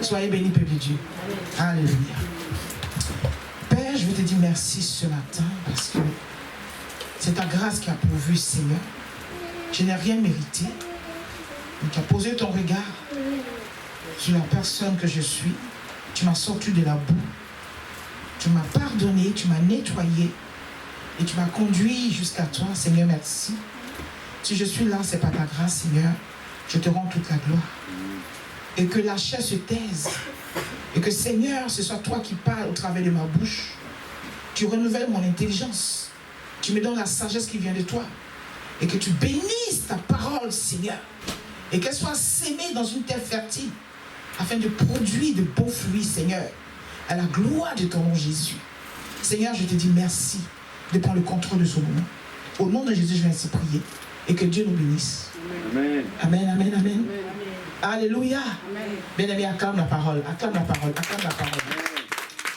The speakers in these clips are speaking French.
Soyez bénis, peuple de Dieu. Alléluia. Père, je veux te dire merci ce matin parce que c'est ta grâce qui a pourvu, Seigneur. Je n'ai rien mérité. Mais tu as posé ton regard sur la personne que je suis. Tu m'as sorti de la boue. Tu m'as pardonné, tu m'as nettoyé. Et tu m'as conduit jusqu'à toi, Seigneur, merci. Si je suis là, c'est par ta grâce, Seigneur. Je te rends toute la gloire. Et que la chair se taise. Et que, Seigneur, ce soit toi qui parles au travers de ma bouche. Tu renouvelles mon intelligence. Tu me donnes la sagesse qui vient de toi. Et que tu bénisses ta parole, Seigneur. Et qu'elle soit sémée dans une terre fertile. Afin de produire de beaux fruits, Seigneur. À la gloire de ton nom, Jésus. Seigneur, je te dis merci de prendre le contrôle de ce moment. Au nom de Jésus, je vais ainsi prier. Et que Dieu nous bénisse. Amen. Amen, amen, amen. Amen. Alléluia. Bien-aimé, acclame la parole. Acclame la parole. Acclame la parole.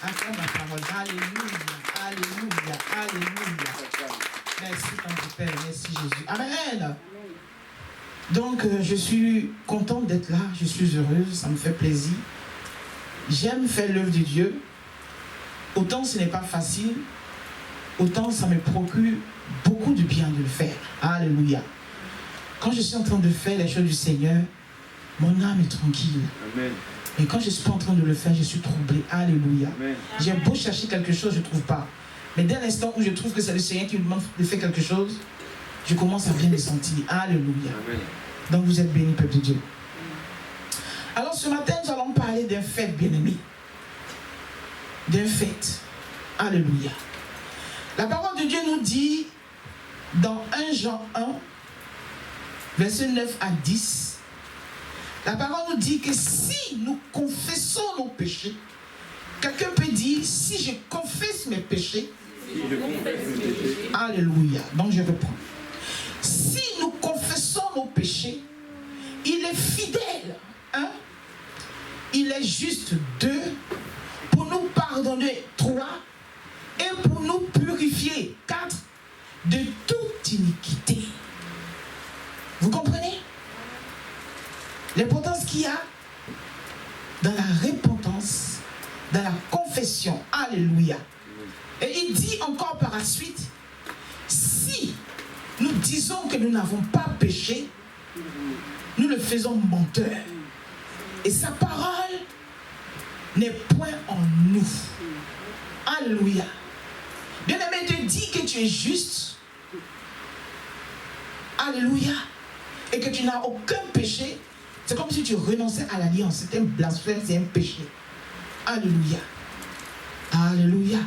Acclame la parole. Alléluia. Alléluia. Alléluia. Merci, ton Père. Merci, Jésus. Amen. Donc, je suis contente d'être là. Je suis heureuse. Ça me fait plaisir. J'aime faire l'œuvre de Dieu. Autant ce n'est pas facile, autant ça me procure beaucoup de bien de le faire. Alléluia. Quand je suis en train de faire les choses du Seigneur, mon âme est tranquille. Amen. Et quand je ne suis pas en train de le faire, je suis troublé. Alléluia. J'ai beau chercher quelque chose, je ne trouve pas. Mais dès l'instant où je trouve que c'est le Seigneur qui me demande de faire quelque chose, je commence à bien le sentir. Alléluia. Amen. Donc vous êtes bénis, peuple de Dieu. Alors ce matin, nous allons parler d'un fait, bien-aimé. D'un fait. Alléluia. La parole de Dieu nous dit, dans 1 Jean 1, versets 9 à 10, la parole nous dit que si nous confessons nos péchés, quelqu'un peut dire, si je confesse mes péchés, alléluia. Donc je reprends. Si nous confessons nos péchés, il est fidèle. Hein? Il est juste 2 pour nous pardonner 3 et pour nous purifier 4 de toute iniquité. Vous comprenez l'importance qu'il y a dans la repentance, dans la confession. Alléluia. Et il dit encore par la suite, si nous disons que nous n'avons pas péché, nous le faisons menteur. Et sa parole n'est point en nous. Alléluia. Bien-aimé, te dit que tu es juste. Alléluia. Et que tu n'as aucun péché. C'est comme si tu renonçais à l'alliance. C'est un blasphème, c'est un péché. Alléluia. Alléluia.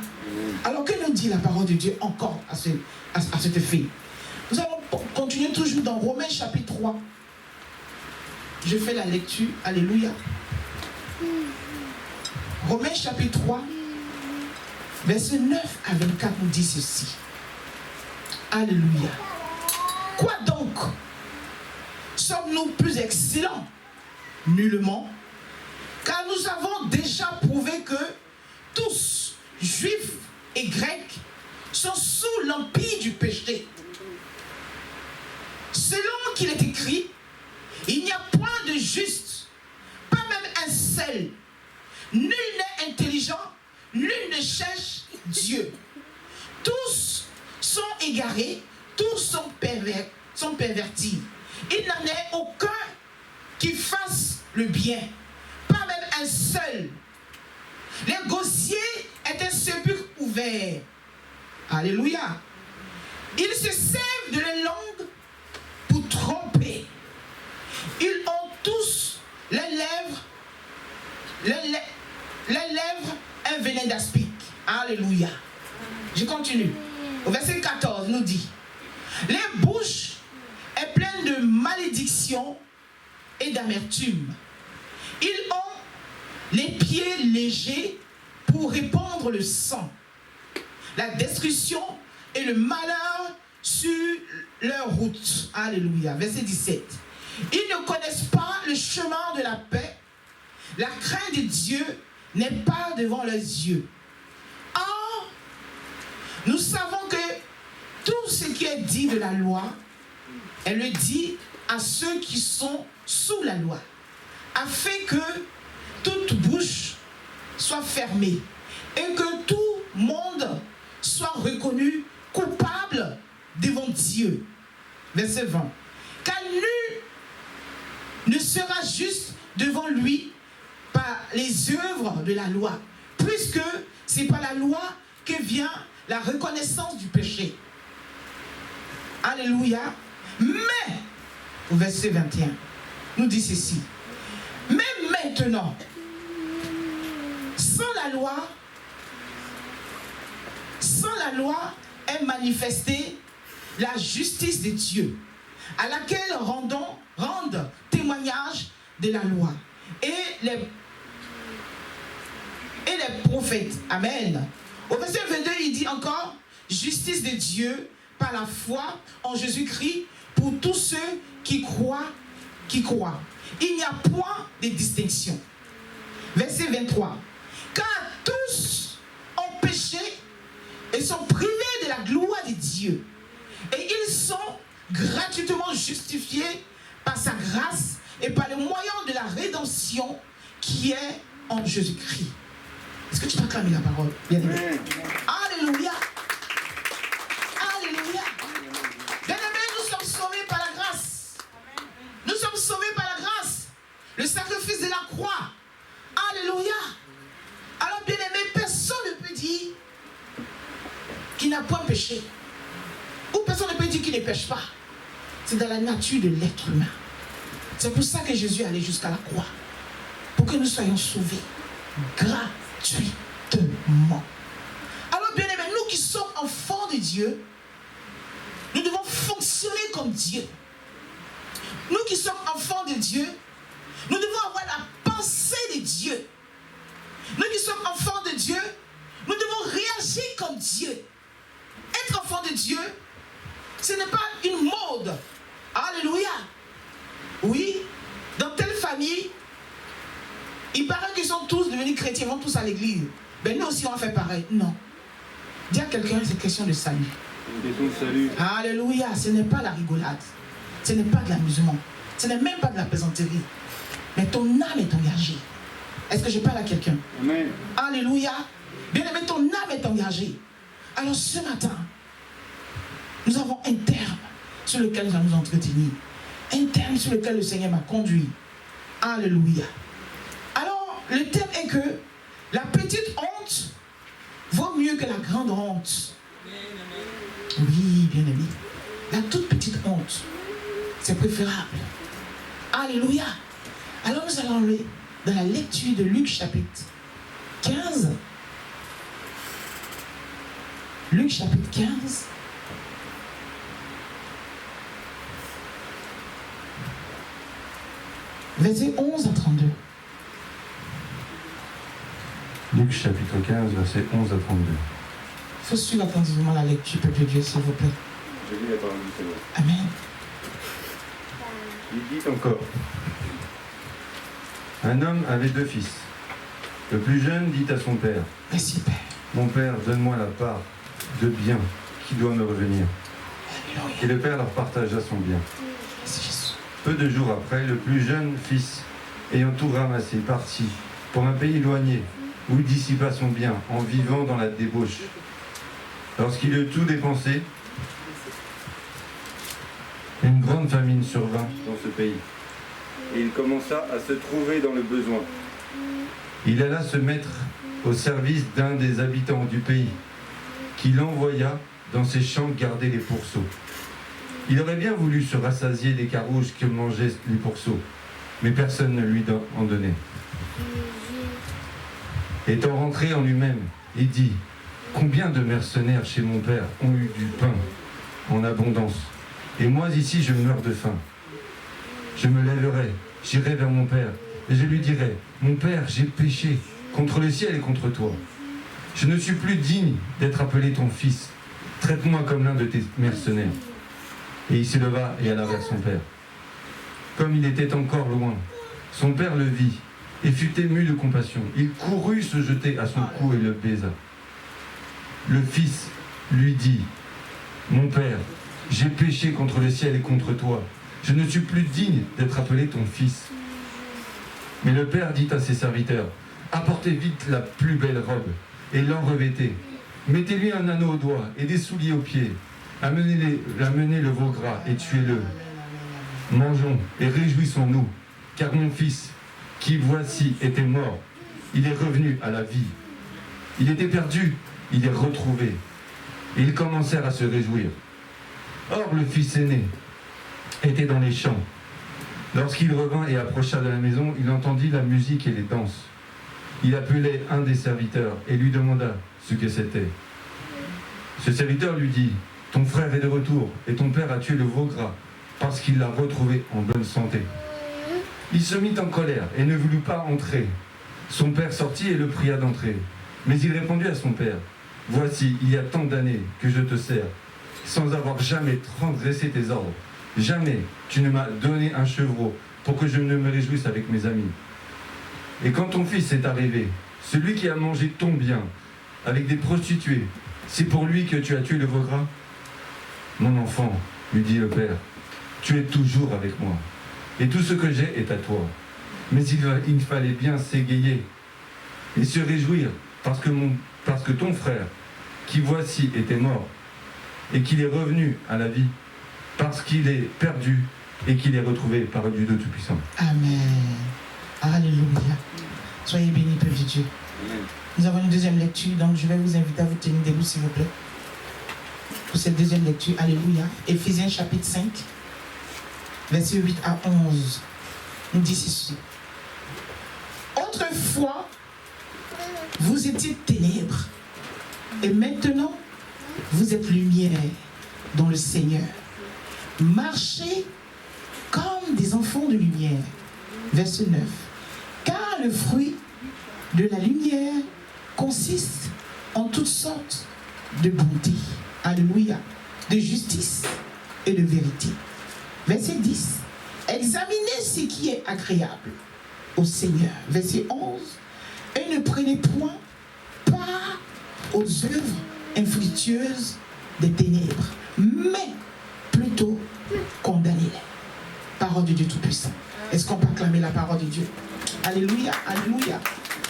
Alors que nous dit la parole de Dieu encore à cet effet? Nous allons continuer toujours dans Romains chapitre 3. Je fais la lecture. Alléluia. Romains chapitre 3, versets 9 à 24 nous dit ceci. Alléluia. Quoi donc? Sommes-nous plus excellents? Nullement. Car nous avons déjà prouvé que tous, juifs et grecs, sont sous l'empire du péché. Selon qu'il est écrit, il n'y a point de juste, pas même un seul. Nul n'est intelligent, nul ne cherche Dieu. Tous sont égarés, tous sont pervertis. Il n'en est aucun qui fasse le bien, pas même un seul. Les gosiers est un sépulcre ouvert. Alléluia. Ils se servent de la langue pour tromper. Ils ont tous les lèvres un venin d'aspic. Alléluia. Je continue. Au verset 14 nous dit, les bouches est pleine de malédiction et d'amertume. Ils ont les pieds légers pour répandre le sang, la destruction et le malheur sur leur route. Alléluia. Verset 17. Ils ne connaissent pas le chemin de la paix. La crainte de Dieu n'est pas devant leurs yeux. Or, nous savons que tout ce qui est dit de la loi, elle le dit à ceux qui sont sous la loi, afin que toute soit fermée et que tout monde soit reconnu coupable devant Dieu. Verset 20. Car nul ne sera juste devant lui par les œuvres de la loi, puisque c'est par la loi que vient la reconnaissance du péché. Alléluia. Mais, au verset 21, nous dit ceci. Mais maintenant, sans la loi est manifestée la justice de Dieu, à laquelle rendent témoignage de la loi et les prophètes. Amen. Au verset 22, il dit encore, justice de Dieu par la foi en Jésus-Christ pour tous ceux qui croient. Il n'y a point de distinction. Verset 23. Car tous ont péché et sont privés de la gloire de Dieu. Et ils sont gratuitement justifiés par sa grâce et par le moyen de la rédemption qui est en Jésus-Christ. Est-ce que tu peux acclamer la parole? Bien aimé. Alléluia. Alléluia. Bien aimé, nous sommes sauvés par la grâce. Nous sommes sauvés par la grâce. Le sacrifice de la croix. Alléluia. Alors bien aimé, personne ne peut dire qu'il n'a point péché. Ou personne ne peut dire qu'il ne pêche pas. C'est dans la nature de l'être humain. C'est pour ça que Jésus est allé jusqu'à la croix. Pour que nous soyons sauvés gratuitement. Alors bien aimé, nous qui sommes enfants de Dieu, nous devons fonctionner comme Dieu. Nous qui sommes enfants de Dieu, nous devons avoir la pensée de Dieu. Nous qui sommes enfants de Dieu, nous devons réagir comme Dieu. Être enfant de Dieu, ce n'est pas une mode. Alléluia. Oui, dans telle famille, il paraît qu'ils sont tous devenus chrétiens, ils vont tous à l'église. Ben nous aussi on va faire pareil. Non. Dis à quelqu'un, c'est question de salut. Salut. Alléluia. Ce n'est pas la rigolade. Ce n'est pas de l'amusement. Ce n'est même pas de la plaisanterie. Mais ton âme est engagée. Est-ce que je parle à quelqu'un? Amen. Alléluia. Bien aimé, ton âme est engagée. Alors ce matin, nous avons un terme sur lequel nous allons nous entretenir. Un terme sur lequel le Seigneur m'a conduit. Alléluia. Alors, le terme est que la petite honte vaut mieux que la grande honte. Oui, bien aimé. La toute petite honte, c'est préférable. Alléluia. Alors nous allons aller dans la lecture de Luc chapitre 15. Luc chapitre 15. Versets 11 à 32. Luc chapitre 15, versets 11 à 32. Il faut suivre attentivement la lecture, peuple de Dieu, s'il vous plaît. Je lis la parole du Seigneur. Amen. Il dit encore. Un homme avait 2 fils. Le plus jeune dit à son père. Merci, Père. Mon père, donne-moi la part de bien qui doit me revenir. Alléluia. Et le père leur partagea son bien. Merci, Jésus. Peu de jours après, le plus jeune fils, ayant tout ramassé, partit pour un pays éloigné, où il dissipa son bien en vivant dans la débauche. Lorsqu'il eut tout dépensé, une grande famine survint dans ce pays, et il commença à se trouver dans le besoin. Il alla se mettre au service d'un des habitants du pays, qui l'envoya dans ses champs garder les pourceaux. Il aurait bien voulu se rassasier des carouges que mangeaient les pourceaux, mais personne ne lui en donnait. Étant rentré en lui-même, il dit « Combien de mercenaires chez mon père ont eu du pain en abondance, et moi ici je meurs de faim. Je me lèverai, j'irai vers mon père, et je lui dirai « Mon père, j'ai péché contre le ciel et contre toi. Je ne suis plus digne d'être appelé ton fils. Traite-moi comme l'un de tes mercenaires. » Et il se leva et alla vers son père. Comme il était encore loin, son père le vit et fut ému de compassion. Il courut se jeter à son cou et le baisa. Le fils lui dit « Mon père, j'ai péché contre le ciel et contre toi. Je ne suis plus digne d'être appelé ton fils. » Mais le père dit à ses serviteurs « Apportez vite la plus belle robe et l'enrevêtez. Mettez-lui un anneau au doigt et des souliers aux pieds. Amenez le veau gras et tuez-le. Mangeons et réjouissons-nous, car mon fils, qui voici était mort, il est revenu à la vie. Il était perdu, il est retrouvé. Et ils commencèrent à se réjouir. Or le fils aîné était dans les champs. Lorsqu'il revint et approcha de la maison, il entendit la musique et les danses. Il appelait un des serviteurs et lui demanda ce que c'était. Ce serviteur lui dit, « Ton frère est de retour et ton père a tué le veau gras parce qu'il l'a retrouvé en bonne santé. » Il se mit en colère et ne voulut pas entrer. Son père sortit et le pria d'entrer. Mais il répondit à son père, « Voici, il y a tant d'années que je te sers, sans avoir jamais transgressé tes ordres. Jamais tu ne m'as donné un chevreau pour que je ne me réjouisse avec mes amis. Et quand ton fils est arrivé, celui qui a mangé ton bien avec des prostituées, c'est pour lui que tu as tué le veau gras? Mon enfant, lui dit le père, tu es toujours avec moi, et tout ce que j'ai est à toi. Mais il fallait bien s'égayer et se réjouir parce que ton frère, qui voici était mort, et qu'il est revenu à la vie, parce qu'il est perdu et qu'il est retrouvé par Dieu de Tout-Puissant. Amen. Alléluia. Soyez bénis, peuple de Dieu. Nous avons une deuxième lecture, donc je vais vous inviter à vous tenir debout, s'il vous plaît. Pour cette deuxième lecture, Alléluia. Éphésiens chapitre 5, versets 8 à 11. Nous dit ceci. Autrefois, vous étiez ténèbres, et maintenant, vous êtes lumière dans le Seigneur. Marchez comme des enfants de lumière. Verset 9. Car le fruit de la lumière consiste en toutes sortes de bonté, alléluia, de justice et de vérité. Verset 10. Examinez ce qui est agréable au Seigneur. Verset 11. Et ne prenez point part aux œuvres infructueuses des ténèbres, mais plutôt condamnez-les. Parole de Dieu Tout-Puissant. Est-ce qu'on peut acclamer la parole de Dieu? Alléluia, alléluia.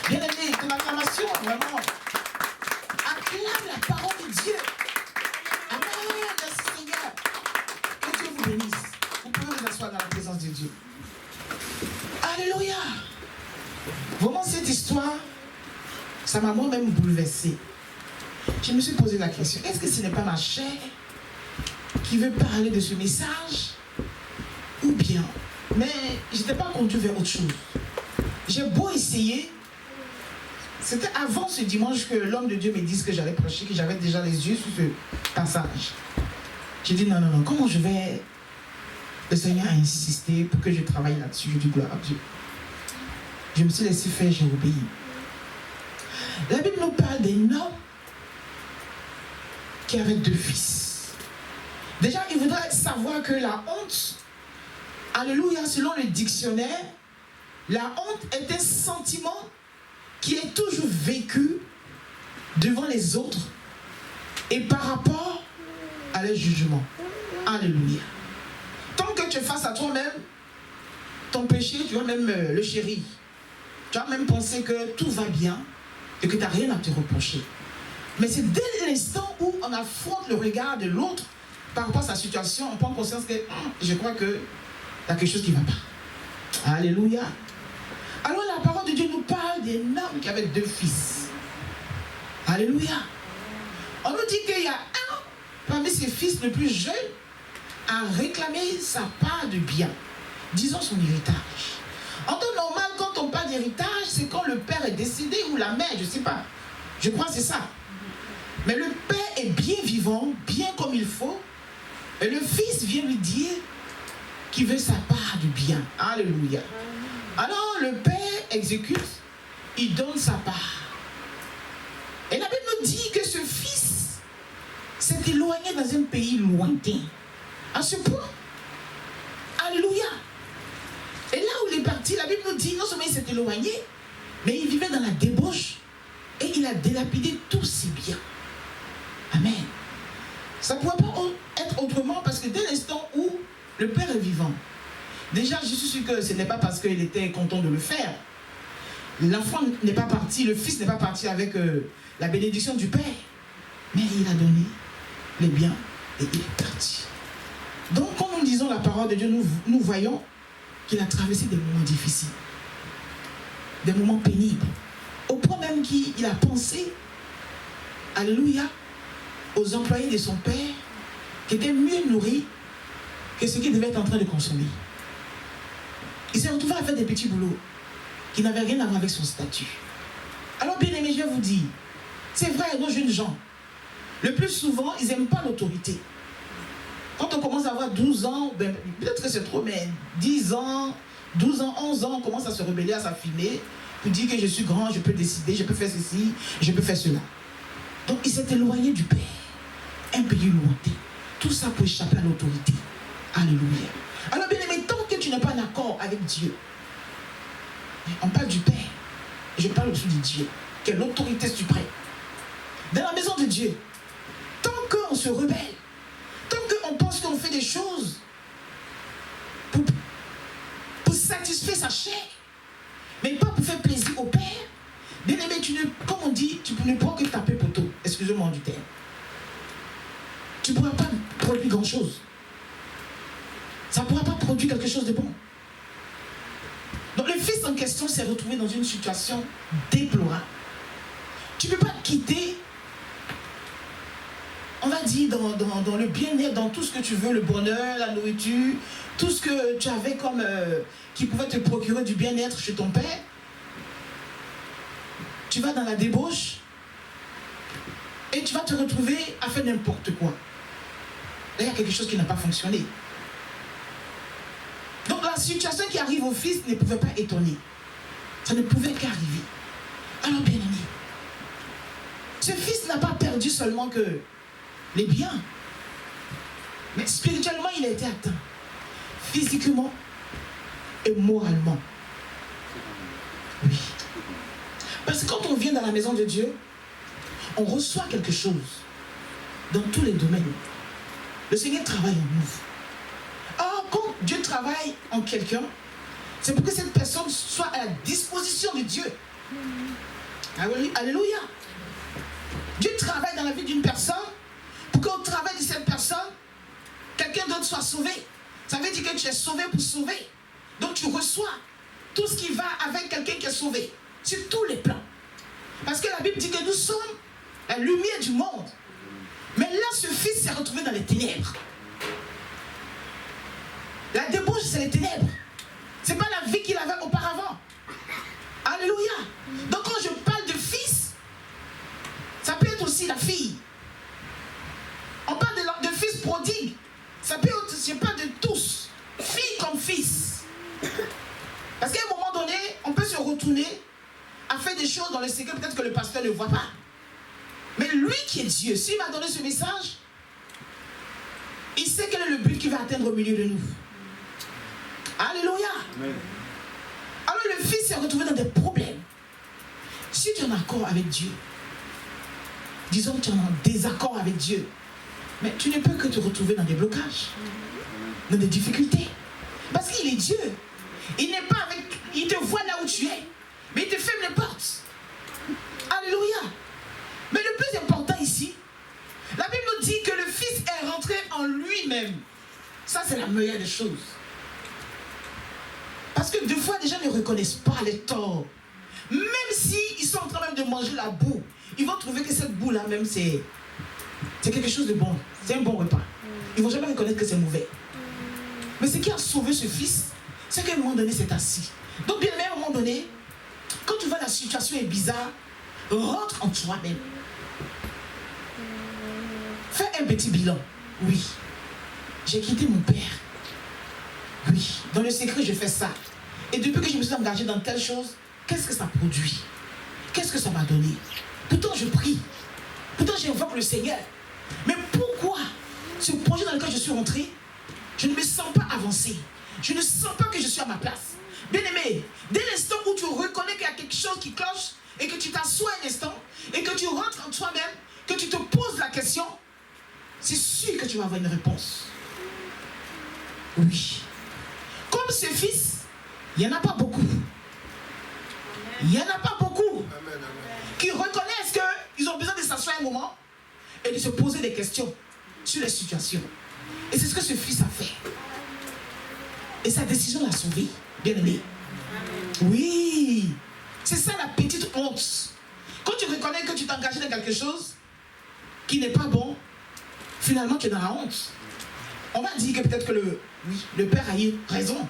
Bien aimé, ton acclamation, vraiment. Acclame la parole de Dieu. Amen, merci Seigneur. Que Dieu vous bénisse. Vous pouvez vous asseoir dans la présence de Dieu. Alléluia. Vraiment, cette histoire, ça m'a moi-même bouleversé. Je me suis posé la question, est-ce que ce n'est pas ma chair qui veut parler de ce message? Ou bien, mais je n'étais pas conduit vers autre chose. J'ai beau essayer, c'était avant ce dimanche que l'homme de Dieu me dise que j'allais prêcher, que j'avais déjà les yeux sur ce passage. J'ai dit non, comment je vais... Le Seigneur a insisté pour que je travaille là-dessus, je dis gloire à Dieu. Je me suis laissé faire, j'ai obéi. La Bible nous parle d'un homme qui avait 2 fils. Déjà, il voudrait savoir que la honte, alléluia, selon le dictionnaire, la honte est un sentiment qui est toujours vécu devant les autres et par rapport à leur jugement. Alléluia. Tant que tu es face à toi-même, ton péché, tu vas même le chérir. Tu vas même penser que tout va bien et que tu n'as rien à te reprocher. Mais c'est dès l'instant où on affronte le regard de l'autre par rapport à sa situation, on prend conscience que je crois qu'il y a quelque chose qui ne va pas. Alléluia. Alors la parole de Dieu nous parle d'un homme qui avait 2 fils. Alléluia. On nous dit qu'il y a un parmi ses fils le plus jeune à réclamer sa part de bien, disons son héritage. En temps normal, quand on parle d'héritage, c'est quand le père est décédé ou la mère, je ne sais pas. Je crois que c'est ça. Mais le père est bien vivant, bien comme il faut, et le fils vient lui dire qu'il veut sa part du bien. Alléluia. Alors le père exécute, il donne sa part. Et la Bible nous dit que ce fils s'est éloigné dans un pays lointain. À ce point. Alléluia. Et là où il est parti, la Bible nous dit, non seulement il s'est éloigné, mais il vivait dans la débauche et il a délapidé tous ses biens. Amen. Ça ne pourrait pas être autrement parce que dès l'instant où le Père est vivant, déjà je suis sûr que ce n'est pas parce qu'il était content de le faire. L'enfant n'est pas parti, le fils n'est pas parti avec la bénédiction du Père. Mais il a donné les biens et il est parti. Donc quand nous lisons la parole de Dieu, nous voyons qu'il a traversé des moments difficiles, des moments pénibles, au point même qu'il a pensé, alléluia, aux employés de son père qui étaient mieux nourris que ce qu'il devait être en train de consommer. Il s'est retrouvé à faire des petits boulots qui n'avaient rien à voir avec son statut. Alors bien aimé, je vous dis, c'est vrai, nos jeunes gens, le plus souvent, ils n'aiment pas l'autorité. Quand on commence à avoir 12 ans, ben, peut-être que c'est trop, mais 10 ans, 12 ans, 11 ans, on commence à se rebeller, à s'affiner, pour dire que je suis grand, je peux décider, je peux faire ceci, je peux faire cela. Donc il s'est éloigné du Père, un pays lointain. Tout ça pour échapper à l'autorité. Alléluia. Alors bien aimé, tant que tu n'es pas en accord avec Dieu, on parle du Père, je parle aussi de Dieu, qui est l'autorité suprême. Dans la maison de Dieu, tant qu'on se rebelle, tant qu'on pense qu'on fait des choses pour satisfaire sa chair, mais pas pour faire plaisir au Père, bien aimé, comme on dit, tu ne pourras que taper poteau, excusez-moi du terme. Tu ne pourras pas produire grand-chose. Ça ne pourra pas produire quelque chose de bon. Donc le fils en question s'est retrouvé dans une situation déplorable. Tu ne peux pas quitter, on va dire, dans le bien-être, dans tout ce que tu veux, le bonheur, la nourriture, tout ce que tu avais comme qui pouvait te procurer du bien-être chez ton père. Tu vas dans la débauche et tu vas te retrouver à faire n'importe quoi. Là, il y a quelque chose qui n'a pas fonctionné. Donc la situation qui arrive au fils ne pouvait pas étonner. Ça ne pouvait qu'arriver. Alors bien aimé, ce fils n'a pas perdu seulement que les biens, mais spirituellement il a été atteint, physiquement et moralement. Oui. Parce que quand on vient dans la maison de Dieu, on reçoit quelque chose dans tous les domaines. Le Seigneur travaille en nous. Or, quand Dieu travaille en quelqu'un, c'est pour que cette personne soit à la disposition de Dieu. Alléluia. Dieu travaille dans la vie d'une personne pour qu'au travail de cette personne, quelqu'un d'autre soit sauvé. Ça veut dire que tu es sauvé pour sauver. Donc tu reçois tout ce qui va avec quelqu'un qui est sauvé, sur tous les plans. Parce que la Bible dit que nous sommes la lumière du monde. Mais là, ce fils s'est retrouvé dans les ténèbres. La débauche, c'est les ténèbres. Ce n'est pas la vie qu'il avait auparavant. Alléluia. Donc quand je parle de fils, ça peut être aussi la fille. On parle de fils prodigue. Ça peut être, je parle de tous. Fille comme fils. Parce qu'à un moment donné, on peut se retourner à faire des choses dans le secret, peut-être que le pasteur ne voit pas. Mais lui qui est Dieu, s'il m'a donné ce message, il sait quel est le but qu'il va atteindre au milieu de nous. Alléluia. Amen. Alors le fils s'est retrouvé dans des problèmes. Si tu es en accord avec Dieu, disons que tu es en désaccord avec Dieu, mais tu ne peux que te retrouver dans des blocages, dans des difficultés. Parce qu'il est Dieu. Il n'est pas avec, il te voit là où tu es, mais il te ferme les portes. Alléluia. Mais le plus important ici, la Bible nous dit que le fils est rentré en lui-même. Ça, c'est la meilleure des choses. Parce que des fois, les gens ne reconnaissent pas les torts. Même s'ils sont en train même de manger la boue, ils vont trouver que cette boue-là même, c'est quelque chose de bon. C'est un bon repas. Ils ne vont jamais reconnaître que c'est mauvais. Mais ce qui a sauvé ce fils, c'est qu'à un moment donné, c'est assis. Donc, bien aimé, à un moment donné, quand tu vois la situation est bizarre, rentre en toi-même. Fais un petit bilan. Oui, j'ai quitté mon père. Oui, dans le secret, je fais ça. Et depuis que je me suis engagé dans telle chose, qu'est-ce que ça produit? Qu'est-ce que ça m'a donné? Pourtant, je prie. Pourtant, j'invoque le Seigneur. Mais pourquoi ce projet dans lequel je suis rentré, je ne me sens pas avancé? Je ne sens pas que je suis à ma place. Bien aimé, dès l'instant où tu reconnais qu'il y a quelque chose qui cloche et que tu t'assois un instant et que tu rentres en toi-même, que tu te poses la question, c'est sûr que tu vas avoir une réponse. Oui. Comme ce fils, il n'y en a pas beaucoup. Il n'y en a pas beaucoup qui reconnaissent qu'ils ont besoin de s'asseoir un moment et de se poser des questions sur les situations. Et c'est ce que ce fils a fait. Et sa décision l'a sauvé, bien aimé. Oui, c'est ça la petite honte. Quand tu reconnais que tu t'es engagé dans quelque chose qui n'est pas bon, finalement tu es dans la honte. On va dire que peut-être que le père a eu raison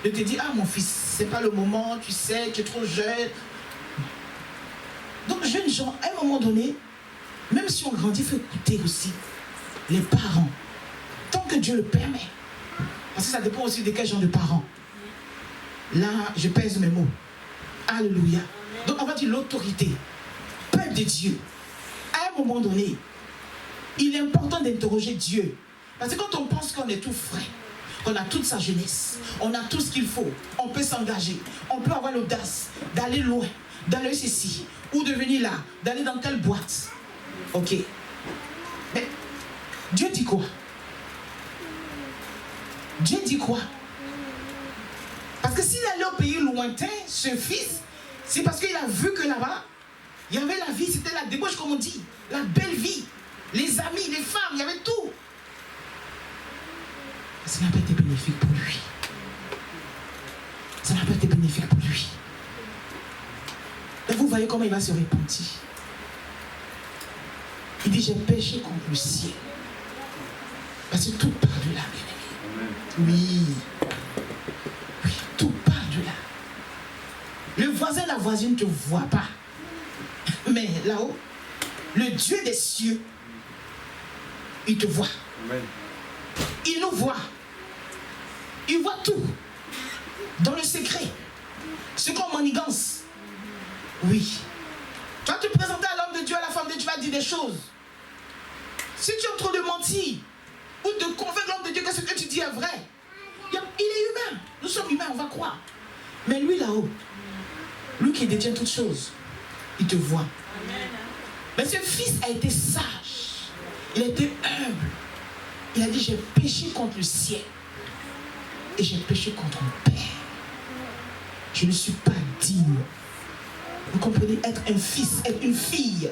de te dire, ah mon fils, c'est pas le moment, tu sais, tu es trop jeune. Donc jeunes gens, à un moment donné, même si on grandit, il faut écouter aussi les parents, tant que Dieu le permet. Parce que ça dépend aussi de quel genre de parents. Là, je pèse mes mots. Alléluia. Donc on va dire l'autorité. Peuple de Dieu. À un moment donné, il est important d'interroger Dieu. Parce que quand on pense qu'on est tout frais, qu'on a toute sa jeunesse, on a tout ce qu'il faut, on peut s'engager, on peut avoir l'audace d'aller loin, d'aller ceci, ou de venir là, d'aller dans telle boîte. Ok. Mais Dieu dit quoi? Dieu dit quoi? Parce que s'il allait au pays lointain, ce fils, c'est parce qu'il a vu que là-bas, il y avait la vie, c'était la débauche comme on dit, la belle vie, les amis, les femmes, il y avait tout. Ça n'a pas été bénéfique pour lui. Ça n'a pas été bénéfique pour lui. Et vous voyez comment il va se repentir. Il dit, j'ai péché contre le ciel. Parce que tout part de là, bien aimé. Oui. Oui, tout part de là. Le voisin, la voisine ne te voit pas. Mais là-haut, le Dieu des cieux, il te voit. Amen. Il nous voit. Il voit tout. Dans le secret. Ce qu'on manigance. Oui. Tu vas te présenter à l'homme de Dieu, à la femme de Dieu, tu vas dire des choses. Si tu es en train de mentir, ou de convaincre l'homme de Dieu que ce que tu dis est vrai, il est humain. Nous sommes humains, on va croire. Mais lui là-haut, lui qui détient toutes choses, il te voit. Amen. Mais ce fils a été sage. Il a été humble. Il a dit, j'ai péché contre le ciel. Et j'ai péché contre mon père. Je ne suis pas digne. Vous comprenez? Être un fils, être une fille.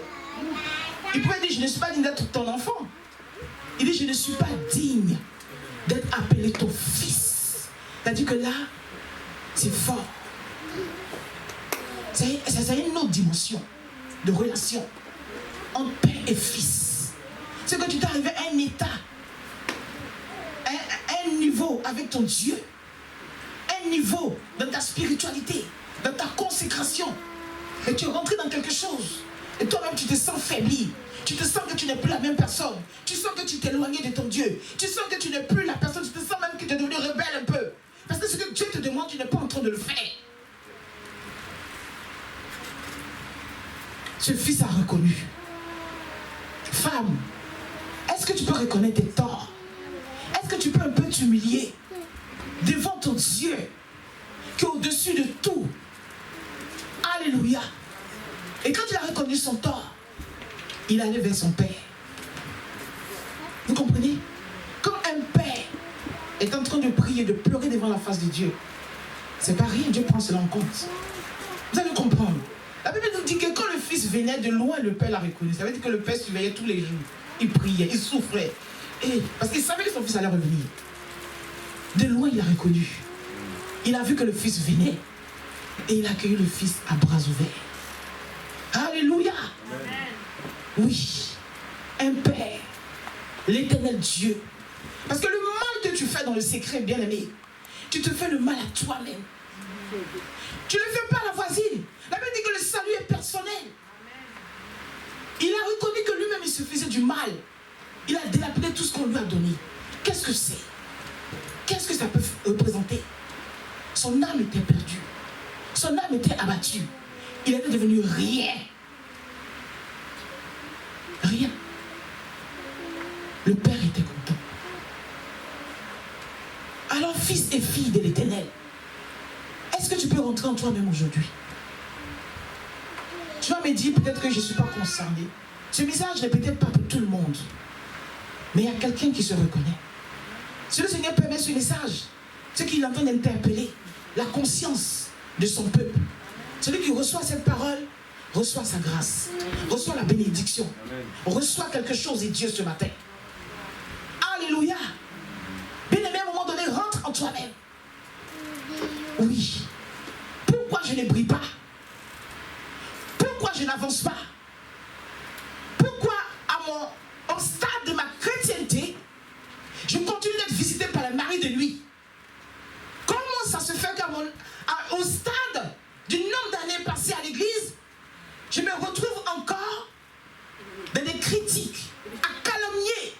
Il pouvait dire, je ne suis pas digne d'être ton enfant. Il dit, je ne suis pas digne d'être appelé ton fils. C'est-à-dire que là, c'est fort. Ça a une autre dimension de relation entre père et fils. C'est que tu t'es arrivé à un état, un niveau avec ton Dieu, un niveau dans ta spiritualité, dans ta consécration. Et tu es rentré dans quelque chose. Et toi-même, tu te sens faibli. Tu te sens que tu n'es plus la même personne. Tu sens que tu t'es éloigné de ton Dieu. Tu sens que tu n'es plus la personne. Tu te sens même que tu es devenu rebelle un peu. Parce que ce que Dieu te demande, tu n'es pas en train de le faire. Ce fils a reconnu. Femme, est-ce que tu peux reconnaître tes torts? Est-ce que tu peux un peu t'humilier devant ton Dieu qui est au-dessus de tout? Alléluia. Et quand il a reconnu son tort, il allait vers son père. Vous comprenez? Quand un père est en train de prier, de pleurer devant la face de Dieu, c'est pas rien, Dieu prend cela en compte. Vous allez comprendre. La Bible nous dit que quand le fils venait de loin, le père l'a reconnu. Ça veut dire que le père surveillait tous les jours. Il priait, il souffrait. Parce qu'il savait que son fils allait revenir. De loin, il l'a reconnu. Il a vu que le fils venait. Et il a accueilli le fils à bras ouverts. Alléluia. Amen. Oui, un père, l'éternel Dieu. Parce que le mal que tu fais dans le secret, bien aimé, tu te fais le mal à toi-même. Tu ne le fais pas à la voisine. La Bible dit que le salut est personnel. Il a reconnu que lui-même il se faisait du mal. Il a délapidé tout ce qu'on lui a donné. Qu'est-ce que c'est? Qu'est-ce que ça peut représenter? Son âme était perdue. Son âme était abattue. Il était devenu rien. Rien. Le père était content. Alors, fils et fille de l'Éternel, est-ce que tu peux rentrer en toi-même aujourd'hui? Tu vas me dire peut-être que je ne suis pas concerné. Ce message n'est peut-être pas pour tout le monde. Mais il y a quelqu'un qui se reconnaît. Si le Seigneur permet ce message, c'est qu'il est en train d'interpeller la conscience de son peuple. Celui qui reçoit cette parole, reçoit sa grâce, reçoit la bénédiction, reçoit quelque chose de Dieu ce matin. Alléluia. Bien-aimé, à un moment donné, rentre en toi-même. Oui. Pourquoi je ne brille pas? Pourquoi je n'avance pas? Pourquoi au stade de ma chrétienté, je continue d'être visité par la Marie de nuit? Comment ça se fait qu'au stade du nombre d'années passées à l'église, je me retrouve encore dans des critiques, à calomnier,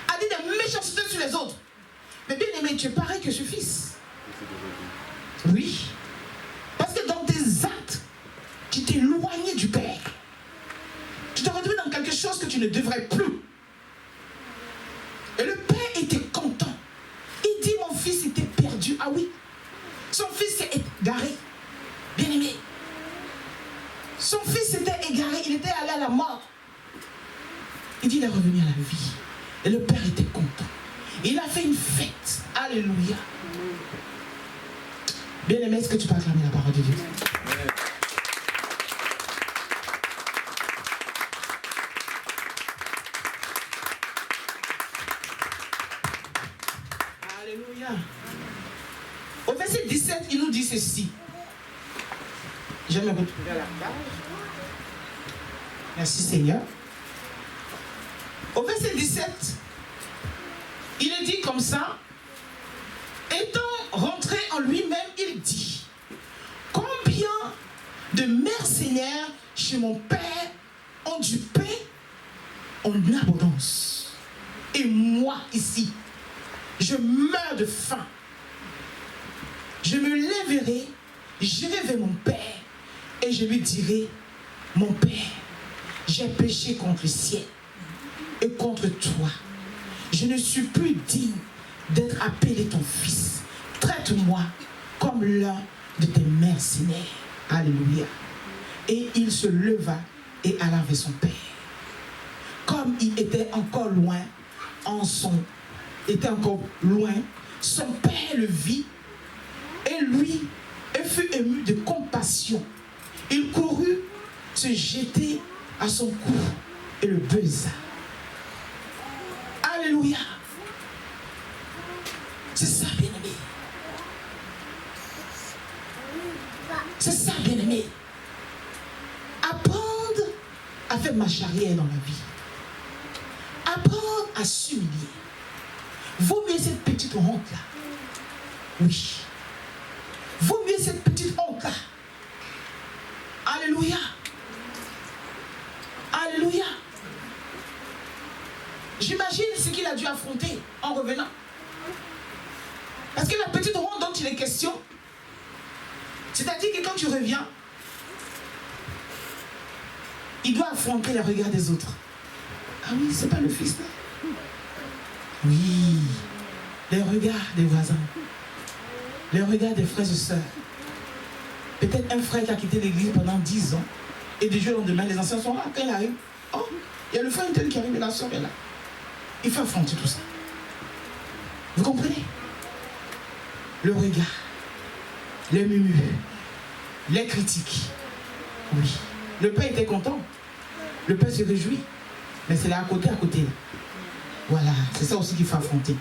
à dire des méchancetés sur les autres? Mais bien aimé, tu es pareil que ce fils. Oui. Parce que dans tes actes, tu t'es éloigné du Père. Tu te retrouves dans quelque chose que tu ne devrais plus. Et le Père était content. Il dit, mon fils était perdu. Ah oui. Son fils s'est égaré. Bien aimé. Son fils s'était égaré. Il était allé à la mort. Il dit, il est revenu à la vie. Et le Père était content. Il a fait une fête. Alléluia. Bien aimé, est-ce que tu peux acclamer la parole de Dieu? Alléluia. Au verset 17, il nous dit ceci. Je me retrouve à la page. Merci Seigneur. Au verset 17, il est dit comme ça. Étant rentré en lui-même, il dit, combien de mercenaires chez mon Père ont du pain en abondance. Et moi ici, je meurs de faim. Je me lèverai, j'irai vers mon Père et je lui dirai, mon Père, j'ai péché contre le ciel et contre toi. Je ne suis plus digne d'être appelé ton fils. Traite-moi comme l'un de tes mercenaires. Alléluia. Et il se leva et alla vers son père. Comme il était encore loin, son père le vit et lui fut ému de compassion. Il courut se jeter à son cou et le baisa. Alléluia. C'est ça, bien-aimé. C'est ça, bien-aimé. Apprendre à faire marche arrière dans la vie. Apprendre à s'humilier. Vaut mieux cette petite honte-là. Oui. Vaut mieux cette petite honte-là. Alléluia. Alléluia. J'imagine ce qu'il a dû affronter en revenant. Parce que la petite honte dont il est question, c'est-à-dire que quand tu reviens, il doit affronter les regards des autres. Ah oui, c'est pas le fils là. Oui, les regards des voisins, les regards des frères et sœurs. Peut-être un frère qui a quitté l'église pendant 10 ans, et du jour au lendemain, les anciens sont là. Quand il arrive, oh, il y a le frère tel qui arrive et la soeur est là. Il faut affronter tout ça. Vous comprenez? Le regard, les murmures, les critiques. Oui. Le père était content. Le père se réjouit. Mais c'est là à côté. Voilà, c'est ça aussi qu'il faut affronter.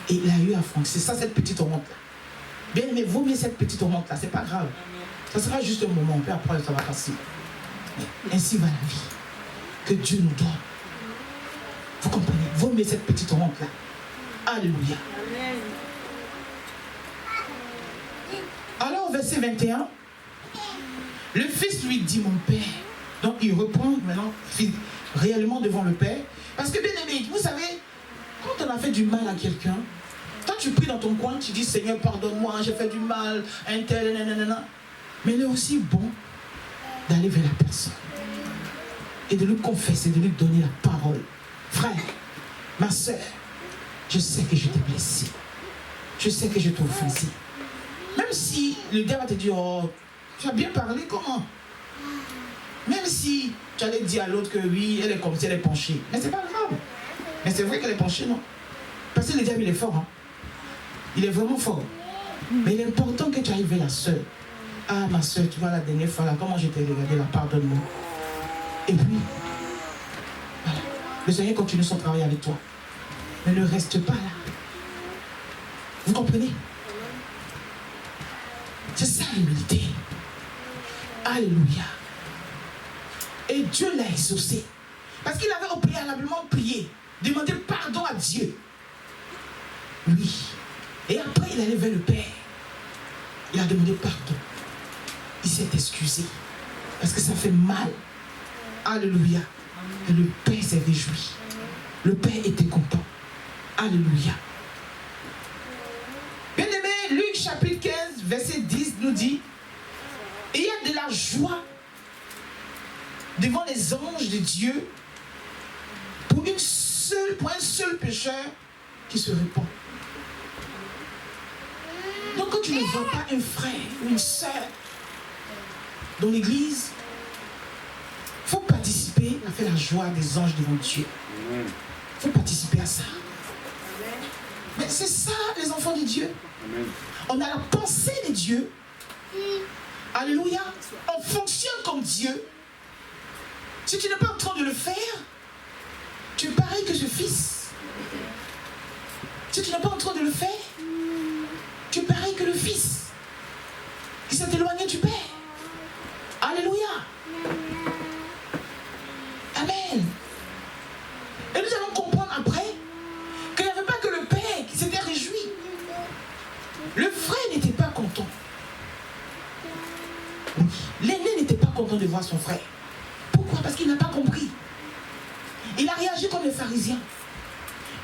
Et il a eu à affronter. C'est ça, cette petite honte-là. Bien aimé, vaut mieux cette petite honte-là. C'est pas grave. Ça sera juste un moment. Puis après, ça va passer. Mais ainsi va la vie. Que Dieu nous donne. Vous comprenez? Vaut mieux cette petite honte-là. Alléluia. Alors, au verset 21, le fils lui dit, mon père. Donc, il reprend maintenant réellement devant le père. Parce que, bien aimé, vous savez, quand on a fait du mal à quelqu'un, quand tu pries dans ton coin, tu dis, Seigneur, pardonne-moi, j'ai fait du mal, un tel, nanana. Mais il est aussi bon d'aller vers la personne et de lui confesser, de lui donner la parole. Frère, ma soeur, je sais que je t'ai blessé. Je sais que je t'ai offensé. Même si le gars va te dire, oh, tu as bien parlé, comment? Même si tu allais dire à l'autre que oui, elle est comme si elle est penchée. Mais c'est pas grave. Mais c'est vrai qu'elle est penchée, non? Parce que le diable, il est fort. Hein? Il est vraiment fort. Mais il est important que tu arrives vers la soeur Ah, ma soeur, tu vois, la dernière fois, là, comment je t'ai regardé, là, pardonne-moi. Et puis, voilà. Le Seigneur continue son travail avec toi. Mais ne reste pas là. Vous comprenez? C'est ça l'humilité. Alléluia. Et Dieu l'a exaucé. Parce qu'il avait au préalablement prié, demandé pardon à Dieu. Oui. Et après, il allait vers le Père. Il a demandé pardon. Il s'est excusé. Parce que ça fait mal. Alléluia. Et le Père s'est réjoui. Le Père était content. Alléluia. Bien-aimé, Luc chapitre 15, verset 10 nous dit, il y a de la joie devant les anges de Dieu pour un seul pécheur qui se répand. Donc quand tu ne vois pas un frère ou une sœur dans l'église, il faut participer à faire la joie des anges devant Dieu. Il faut participer à ça. Mais c'est ça les enfants de Dieu. On a la pensée de Dieu. Alléluia. On fonctionne comme Dieu. Si tu n'es pas en train de le faire, tu es pareil que ce fils. Si tu n'es pas en train de le faire, tu es pareil que le fils qui s'est éloigné du Père. Alléluia. Amen. Et nous allons comprendre après qu'il n'y avait pas que le Père qui s'était réjoui. Le frère n'était pas content. L'aîné n'était pas content de voir son frère. Pourquoi? Parce qu'il n'a pas compris. Il a réagi comme les pharisiens.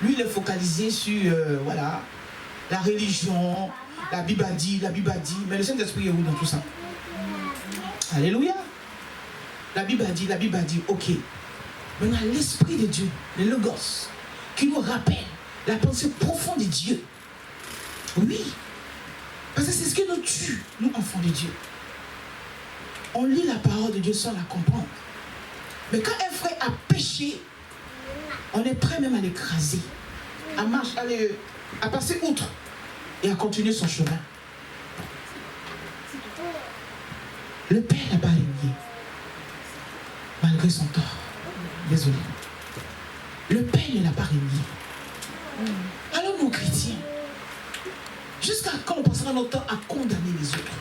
Lui, il est focalisé sur, voilà, la religion, la Bible a dit, mais le Saint-Esprit est où dans tout ça? Alléluia. La Bible a dit, ok. Maintenant, l'Esprit de Dieu, le Logos, qui nous rappelle la pensée profonde de Dieu. Oui. Parce que c'est ce qui nous tue, nous, enfants de Dieu. On lit la parole de Dieu sans la comprendre. Mais quand un frère a péché, on est prêt même à l'écraser, à passer outre et à continuer son chemin. Le Père n'a pas régné, malgré son tort. Désolé. Le Père ne l'a pas régné. Alors nous, chrétiens, jusqu'à quand on passera notre temps à condamner les autres?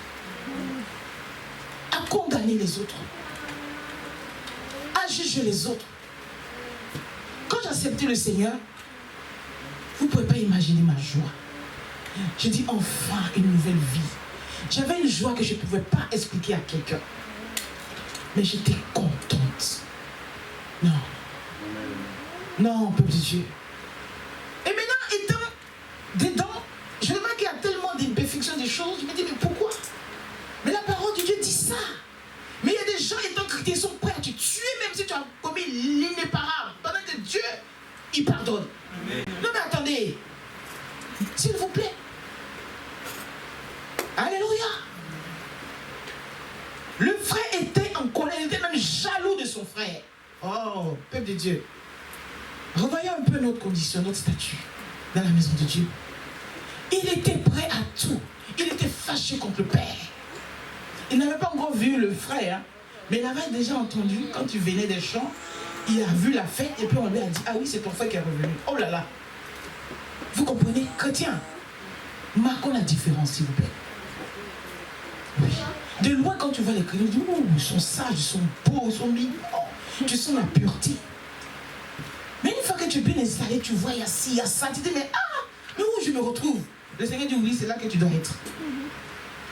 À condamner les autres. À juger les autres. Quand j'ai accepté le Seigneur, vous ne pouvez pas imaginer ma joie. J'ai dit enfin une nouvelle vie. J'avais une joie que je ne pouvais pas expliquer à quelqu'un. Mais j'étais contente. Non. Non, peuple de Dieu. Et maintenant, étant dedans, je remarque qu'il y a tellement d'imperfections des choses. Je me dis, mais pourquoi? Mais la parole de Dieu dit ça. Mais il y a des gens étant chrétiens, ils sont prêts à te tuer même si tu as commis l'irréparable. Pendant que Dieu, il pardonne. Amen. Non mais attendez. S'il vous plaît. Alléluia. Le frère était en colère, il était même jaloux de son frère. Oh, peuple de Dieu. Revoyons un peu notre condition, notre statut dans la maison de Dieu. Il était prêt à tout. Il était fâché contre le Père. Il n'avait pas encore vu le frère, hein, mais il avait déjà entendu, quand tu venais des champs, il a vu la fête et puis on lui a dit, ah oui, c'est ton frère qui est revenu. Oh là là. Vous comprenez? Chrétien, marquons la différence, s'il vous plaît. Oui. De loin, quand tu vois les chrétiens, tu dis, oh, ils sont sages, ils sont beaux, ils sont mignons. Tu sens la pureté. Mais une fois que tu es bien installé, tu vois, il y a ci, il y a ça. Tu dis, mais mais où je me retrouve? Le Seigneur dit, oui, c'est là que tu dois être.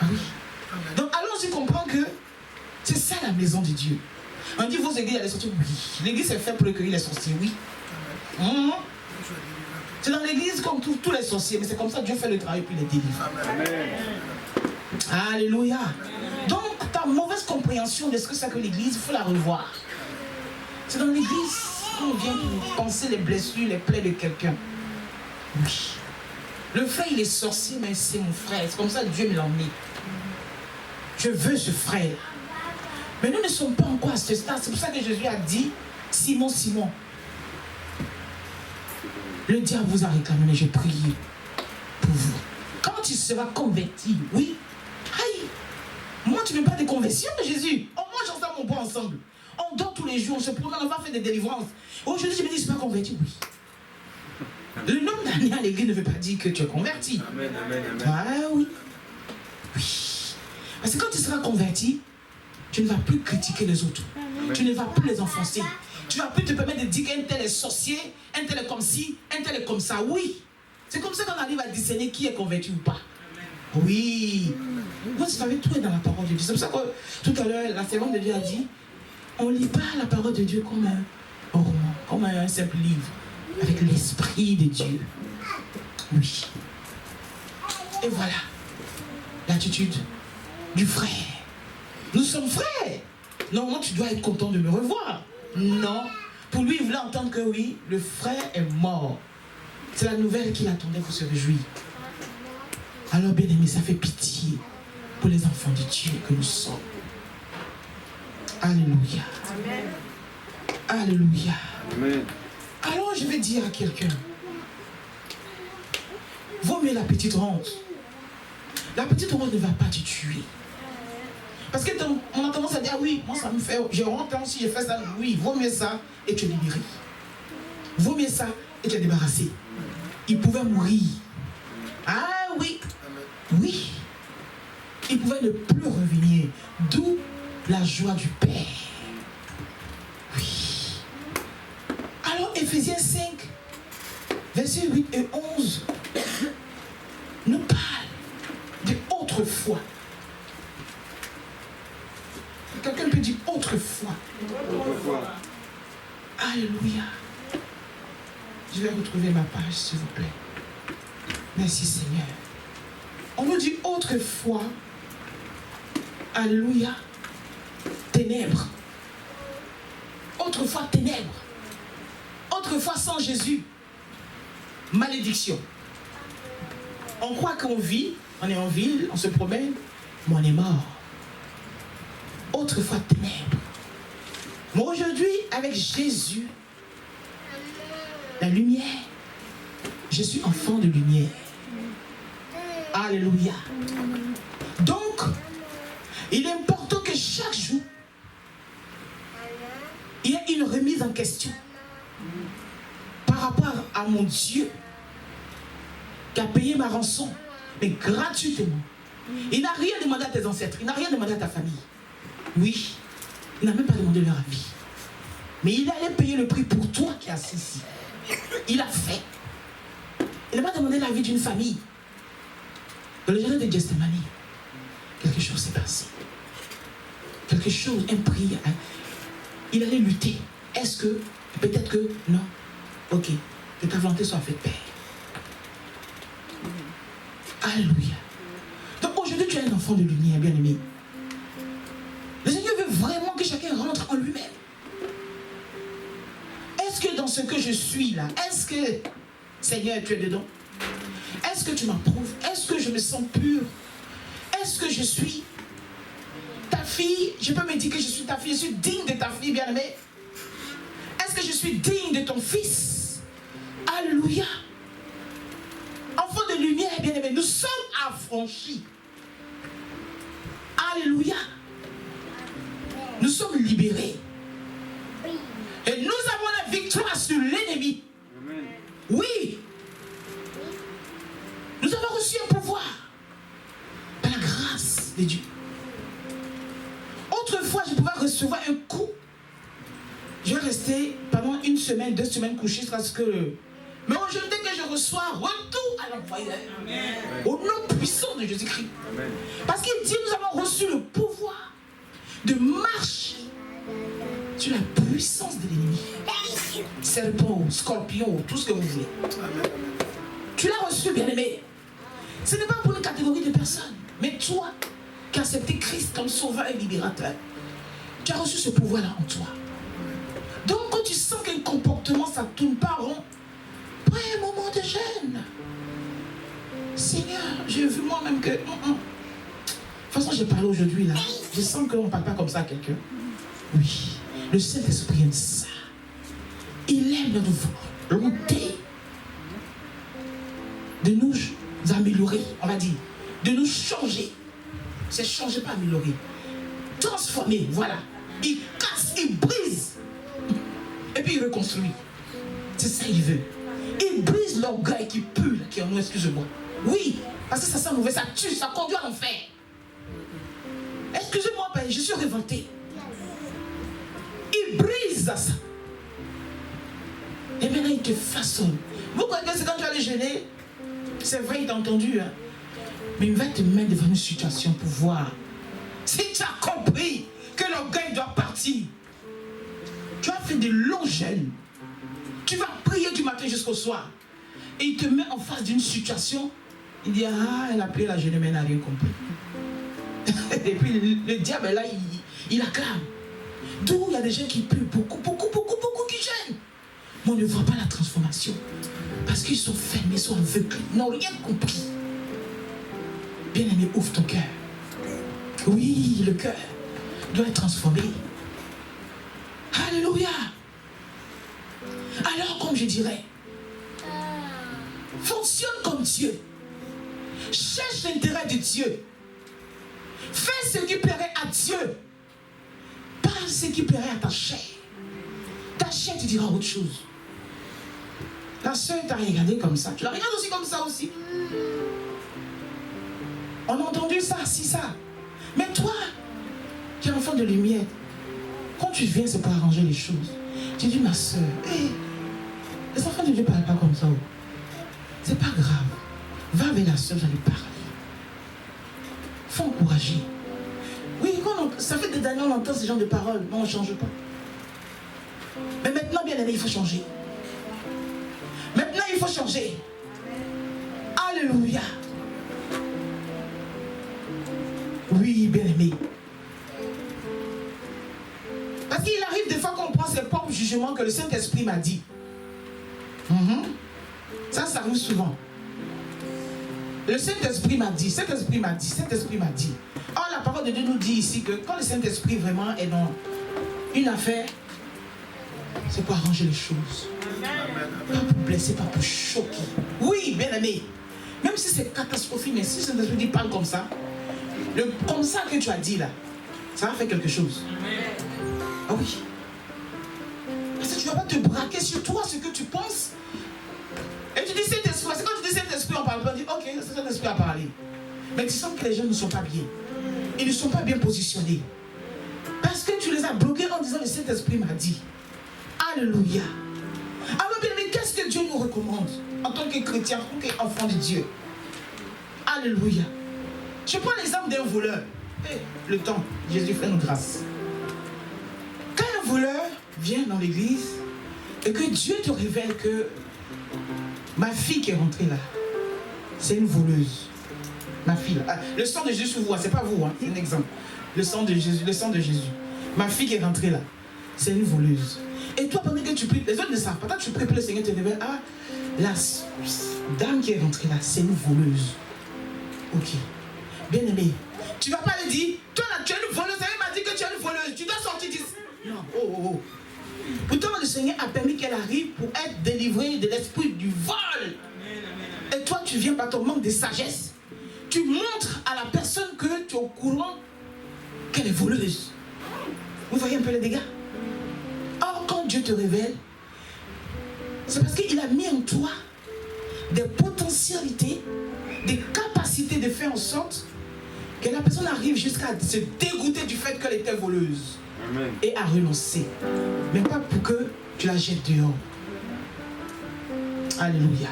Ah oui. Donc allons-y comprendre que c'est ça la maison de Dieu. On dit vos églises, il y a les sorciers. Oui. L'église est faite pour recueillir les sorciers, oui. C'est dans l'église comme tous les sorciers, mais c'est comme ça que Dieu fait le travail puis les délivre. Amen. Alléluia. Donc ta mauvaise compréhension de ce que c'est que l'église, il faut la revoir. C'est dans l'église qu'on vient pour penser les blessures, les plaies de quelqu'un. Oui. Le frère, il est sorcier, mais c'est mon frère. C'est comme ça que Dieu me l'a emmené. Je veux ce frère. Mais nous ne sommes pas encore à ce stade. C'est pour ça que Jésus a dit, Simon, Simon, le diable vous a réclamé, mais j'ai prié pour vous. Quand tu seras converti, oui, aïe, Moi, tu ne veux pas de conversion, Jésus. On mange ensemble, on boit ensemble. On dort tous les jours, on se promène, on va faire des délivrances. Aujourd'hui, je me dis, je ne suis pas converti, oui. Le nombre d'années à l'église ne veut pas dire que tu es converti. Amen, amen, amen. Ah oui. Oui. Parce que quand tu seras converti, tu ne vas plus critiquer les autres. Amen. Tu ne vas plus les offenser. Tu ne vas plus te permettre de dire qu'un tel est sorcier, un tel est comme ci, un tel est comme ça. Oui. C'est comme ça qu'on arrive à discerner qui est converti ou pas. Oui. Moi, vous savez, tout est dans la parole de Dieu. C'est pour ça que tout à l'heure, la servante de Dieu a dit, on ne lit pas la parole de Dieu comme un roman, comme un simple livre, avec l'esprit de Dieu. Oui. Et voilà l'attitude du frère. Nous sommes frères. Non, tu dois être content de me revoir. Non. Pour lui, il voulait entendre que oui, le frère est mort. C'est la nouvelle qu'il attendait pour se réjouir. Alors, bien aimé, ça fait pitié pour les enfants de Dieu que nous sommes. Alléluia. Amen. Alléluia. Amen. Alors, je vais dire à quelqu'un, vaut mieux la petite honte. La petite honte ne va pas te tuer. Parce que on a tendance à dire, ah oui, moi ça me fait, j'ai honte hein, si j'ai fait ça. Oui, vaut mieux ça et tu es libéré. Vaut mieux ça et tu es débarrassé. Il pouvait mourir. Ah oui. Oui. Il pouvait ne plus revenir. D'où la joie du Père. Oui. Alors, Éphésiens 5, versets 8 et 11, nous parle de autrefois. Quelqu'un peut dire autrefois. Autrefois. Alléluia. Je vais retrouver ma page, s'il vous plaît. Merci, Seigneur. On nous dit autrefois, alléluia, ténèbres. Autrefois, ténèbres. Autrefois, sans Jésus, malédiction. On croit qu'on vit, on est en ville, on se promène, mais on est mort. Autrefois, ténèbres. Mais aujourd'hui, avec Jésus, la lumière, je suis enfant de lumière. Alléluia. Donc, il est important que chaque jour, il y ait une remise en question par rapport à mon Dieu qui a payé ma rançon, mais gratuitement. Il n'a rien demandé à tes ancêtres, il n'a rien demandé à ta famille. Oui, il n'a même pas demandé leur avis. Mais il allait payer le prix pour toi qui es assis ici. Il a fait. Il n'a pas demandé l'avis d'une famille. Dans le jardin de Gethsémani, quelque chose s'est passé. Quelque chose, un prix. Il allait lutter. Est-ce que, peut-être que, non. Ok, que ta volonté soit faite, Père. Alléluia. Donc aujourd'hui, tu es un enfant de lumière, bien-aimé. Le Seigneur veut vraiment que chacun rentre en lui-même. Est-ce que dans ce que je suis là, est-ce que, Seigneur, tu es dedans? Est-ce que tu m'approuves? Est-ce que je me sens pure? Est-ce que je suis ta fille? Je peux me dire que je suis ta fille, je suis digne de ta fille, bien-aimée. Est-ce que je suis digne de ton fils? Alléluia. Enfants de lumière, bien-aimés, nous sommes affranchis. Alléluia. Nous sommes libérés. Et nous avons la victoire sur l'ennemi. Oui. Nous avons reçu un pouvoir par la grâce de Dieu. Autrefois, je pouvais recevoir un coup. Je vais rester pendant 1 semaine, 2 semaines couché parce que... Mais aujourd'hui, dès que je reçois retour à l'envoyeur, au nom puissant de Jésus-Christ. Parce qu'il dit, nous avons reçu le pouvoir de marcher sur la puissance de l'ennemi. Serpent, scorpion, tout ce que vous voulez. Tu l'as reçu, bien-aimé. Ce n'est pas pour une catégorie de personnes. Mais toi, qui as accepté Christ comme sauveur et libérateur, tu as reçu ce pouvoir-là en toi. Donc, quand tu sens qu'un comportement, ça ne tourne pas rond, prends un moment de jeûne. Seigneur, j'ai vu moi-même que... De toute façon, j'ai parlé aujourd'hui, là. Je sens qu'on ne parle pas comme ça à quelqu'un. Oui. Le Saint-Esprit aime ça. Il aime notre volonté de nous améliorer, on va dire, de nous changer. C'est changer, pas améliorer. Transformer, voilà. Il casse, il brise. Et puis il reconstruit. C'est ça qu'il veut. Il brise l'orgueil qui pue, là, qui est en nous, excusez-moi. Oui, parce que ça sent mauvais, ça tue, ça conduit à l'enfer. Excusez-moi, Père, je suis révolté. Il brise ça. Et maintenant, il te façonne. Vous croyez que c'est quand tu vas aller jeûner? C'est vrai, il t'a entendu. Hein? Mais il va te mettre devant une situation pour voir. Si tu as compris que l'orgueil doit partir, tu as fait de longs jeûnes. Tu vas prier du matin jusqu'au soir. Et il te met en face d'une situation. Il dit, ah, elle a prié la jeûne, mais elle n'a rien compris. Et puis le diable, là, il acclame. D'où il y a des gens qui prient beaucoup qui jeûnent. Mais on ne voit pas la transformation. Parce qu'ils sont fermés, ils sont aveugles, ils n'ont rien compris. Bien-aimé, ouvre ton cœur. Oui, le cœur doit être transformé. Alléluia. Alors, comme je dirais, fonctionne comme Dieu. Cherche l'intérêt de Dieu. Fais ce qui plairait à Dieu. Pas ce qui plairait à ta chair. Ta chair te dira autre chose. Ta soeur t'a regardé comme ça. Tu la regardes aussi comme ça aussi. On a entendu ça, si ça. Mais toi, qui es enfant de lumière, quand tu viens, c'est pour arranger les choses. Tu dis, ma soeur, hey, les enfants de Dieu ne parlent pas comme ça. C'est pas grave. Va avec la soeur, j'allais parler. Faut encourager. Oui, ça fait des années qu'on entend ce genre de paroles, mais on ne change pas. Mais maintenant, bien aimé, il faut changer. Maintenant, il faut changer. Alléluia. Oui, bien aimé. Parce qu'il arrive des fois qu'on prend ses propres jugements que le Saint-Esprit m'a dit. Ça arrive souvent. Le Saint-Esprit m'a dit, Saint-Esprit m'a dit, Saint-Esprit m'a dit. Or, la parole de Dieu nous dit ici que quand le Saint-Esprit vraiment est dans une affaire, c'est pour arranger les choses. Pas pour blesser, pas pour choquer. Oui, bien aimé. Même si c'est catastrophique, mais si le Saint-Esprit dit parle comme ça, comme ça que tu as dit là, ça va faire quelque chose. Ah oui. Parce que tu ne vas pas te braquer sur toi, ce que tu penses. Et tu dis Saint-Esprit. C'est quand tu dis Saint-Esprit, on parle pas. On dit ok, c'est Saint-Esprit a parlé. Mais tu sens que les gens ne sont pas bien. Ils ne sont pas bien positionnés. Parce que tu les as bloqués en disant le Saint-Esprit m'a dit. Alléluia. Alors bien aimé, qu'est-ce que Dieu nous recommande en tant que chrétien, en tant qu'enfant de Dieu? Alléluia. Je prends l'exemple d'un voleur. Le temps, Jésus fait nous grâce. Quand un voleur vient dans l'église et que Dieu te révèle que ma fille qui est rentrée là, c'est une voleuse. Ma fille là. Le sang de Jésus sur vous, c'est pas vous, hein, c'est un exemple. Le sang de Jésus, le sang de Jésus. Ma fille qui est rentrée là, c'est une voleuse. Et toi, pendant que tu pries, les autres ne savent pas. Toi, tu pries pour le Seigneur te révèle. Ah, la dame qui est rentrée là, c'est une voleuse. Ok. Bien aimé. Tu ne vas pas lui dire, toi là, tu es une voleuse. Elle m'a dit que tu es une voleuse. Tu dois sortir d'ici. Non. Oh. Pourtant, le Seigneur a permis qu'elle arrive pour être délivrée de l'esprit du vol. Et toi, tu viens par ton manque de sagesse. Tu montres à la personne que tu es au courant qu'elle est voleuse. Vous voyez un peu les dégâts? Or, quand Dieu te révèle, c'est parce qu'il a mis en toi des potentialités, des capacités de faire en sorte que la personne arrive jusqu'à se dégoûter du fait qu'elle était voleuse. Amen. Et à renoncer. Mais pas pour que tu la jettes dehors. Alléluia.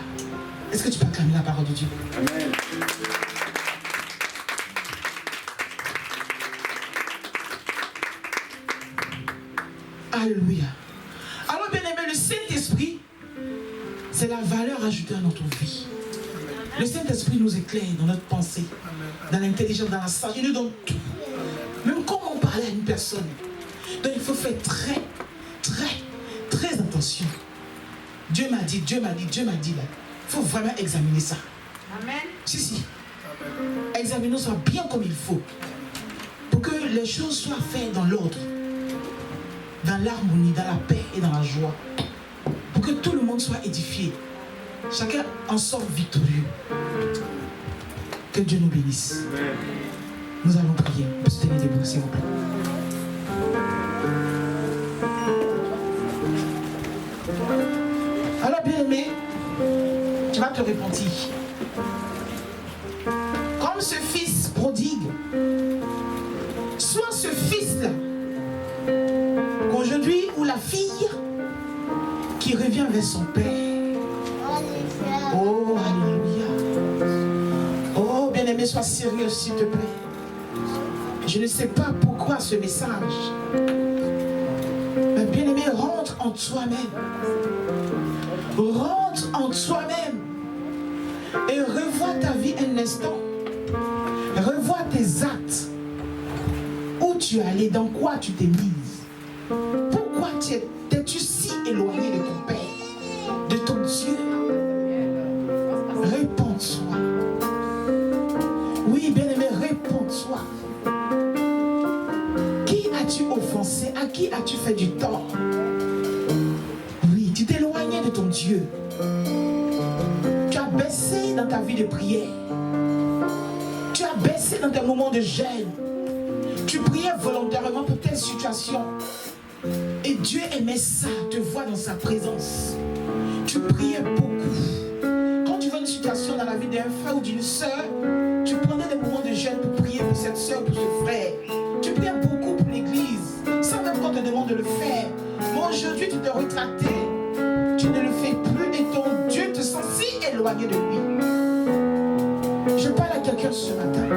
Est-ce que tu peux acclamer la parole de Dieu? Amen. Alléluia. Alors bien aimé, le Saint-Esprit, c'est la valeur ajoutée à notre vie. Le Saint-Esprit nous éclaire dans notre pensée, dans l'intelligence, dans la sagesse, il nous donne tout. Même comment parler à une personne. Donc il faut faire très attention. Dieu m'a dit là. Il faut vraiment examiner ça. Amen. Si. Examinons ça bien comme il faut. Pour que les choses soient faites dans l'ordre, dans l'harmonie, dans la paix et dans la joie. Pour que tout le monde soit édifié. Chacun en sort victorieux. Que Dieu nous bénisse. Amen. Nous allons prier. On peut se tenir debout, s'il vous plaît. Alors, bien-aimé, tu vas te repentir. Comme ce fils prodigue, soit ce fils-là, qu'aujourd'hui, ou la fille qui revient vers son père. Oh, alléluia. Oh, bien-aimé, sois sérieux, s'il te plaît. Je ne sais pas pourquoi ce message. Mais bien-aimé, rentre en toi-même. Rentre en toi-même. Et revois ta vie un instant. Revois tes actes. Où tu es allé, dans quoi tu t'es mise. Pourquoi t'es-tu si éloigné de ton Père, de ton Dieu? Réponds-toi. Oui, bien-aimé, réponds-toi. Qui as-tu offensé? À qui as-tu fait du tort? Oui, tu t'es éloigné de ton Dieu. Tu as baissé dans ta vie de prière. Tu as baissé dans tes moments de jeûne. Tu priais volontairement pour telle situation. Et Dieu aimait ça, te voir dans sa présence. Tu priais beaucoup. Quand tu vois une situation dans la vie d'un frère ou d'une soeur, tu prenais des moments de jeûne pour prier pour cette soeur, pour ce frère. Tu priais beaucoup pour l'église, sans même qu'on te demande de le faire. Mais aujourd'hui, tu t'es retracté. Tu ne le fais plus et ton Dieu te sent si éloigné de lui. Je parle à quelqu'un ce matin.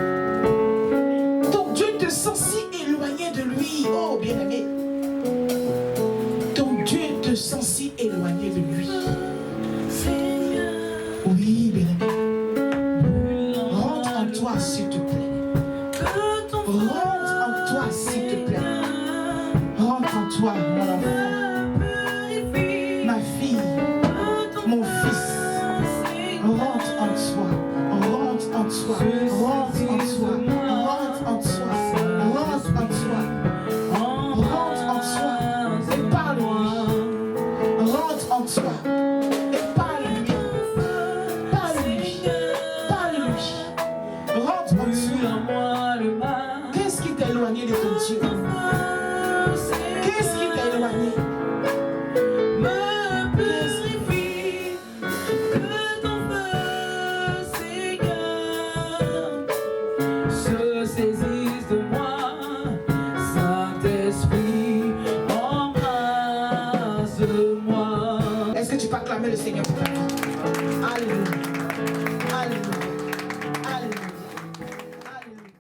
Ton Dieu te sent si éloigné de lui. Oh, bien-aimé. Ton Dieu te sent si éloigné de lui. Oui, bien-aimé. Rentre en toi, s'il te plaît. Rentre en toi, s'il te plaît. Rentre en toi, mon enfant. Ma fille, mon fils. Rentre en toi. Rentre en toi. Rentre en toi. Rentre en toi. Rentre en toi. Rentre en toi. Et parle-lui. Rentre en toi. Et parle-lui. Parle-lui. Parle-lui. Rentre en toi. Qu'est-ce qui t'a éloigné de ton Dieu? Qu'est-ce qui t'a éloigné? Est-ce que tu peux acclamer le Seigneur pour ta vie?